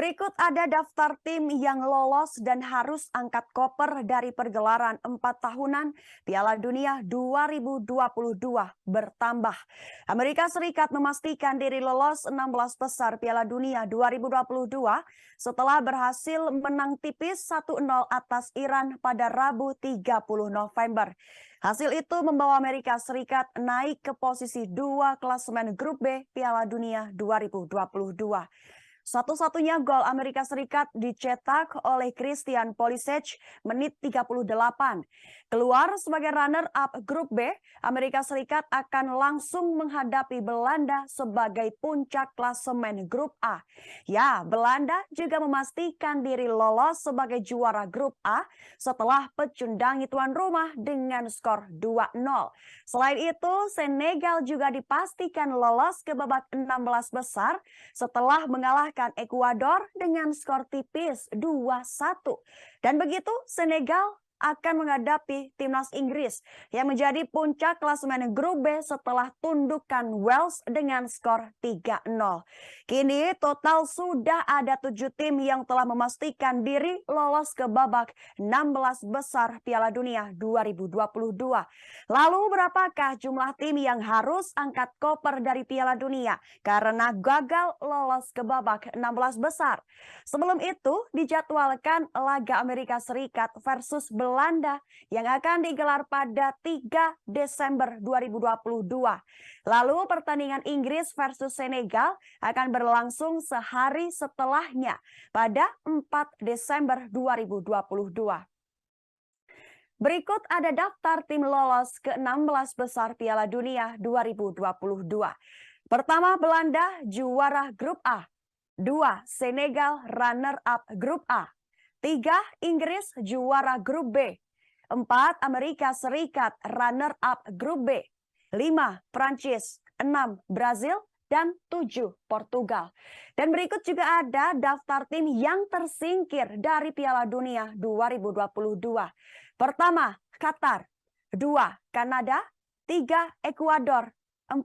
Berikut ada daftar tim yang lolos dan harus angkat koper dari pergelaran 4 tahunan Piala Dunia 2022 bertambah. Amerika Serikat memastikan diri lolos 16 besar Piala Dunia 2022 setelah berhasil menang tipis 1-0 atas Iran pada Rabu 30 November. Hasil itu membawa Amerika Serikat naik ke posisi 2 klasemen grup B Piala Dunia 2022. Satu-satunya gol Amerika Serikat dicetak oleh Christian Pulisic menit 38. Keluar sebagai runner-up grup B, Amerika Serikat akan langsung menghadapi Belanda sebagai puncak klasemen grup A. Ya, Belanda juga memastikan diri lolos sebagai juara grup A setelah pecundangi tuan rumah dengan skor 2-0. Selain itu, Senegal juga dipastikan lolos ke babak 16 besar setelah mengalahkan Ekuador dengan skor tipis 2-1. Dan begitu Senegal akan menghadapi timnas Inggris yang menjadi puncak klasemen grup B setelah tundukan Wales dengan skor 3-0. Kini total sudah ada 7 tim yang telah memastikan diri lolos ke babak 16 besar Piala Dunia 2022. Lalu berapakah jumlah tim yang harus angkat koper dari Piala Dunia karena gagal lolos ke babak 16 besar? Sebelum itu dijadwalkan laga Amerika Serikat versus Belanda yang akan digelar pada 3 Desember 2022. Lalu pertandingan Inggris versus Senegal akan berlangsung sehari setelahnya pada 4 Desember 2022. Berikut ada daftar tim lolos ke 16 besar Piala Dunia 2022. Pertama, Belanda juara grup A. 2. Senegal runner-up grup A. 3. Inggris juara grup B. 4. Amerika Serikat runner-up grup B. 5. Prancis. 6. Brazil. Dan 7. Portugal. Dan berikut juga ada daftar tim yang tersingkir dari Piala Dunia 2022. Pertama, Qatar. 2. Kanada. 3. Ekuador. 4.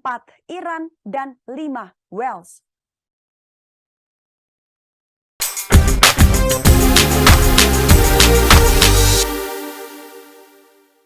Iran. Dan 5. Wales.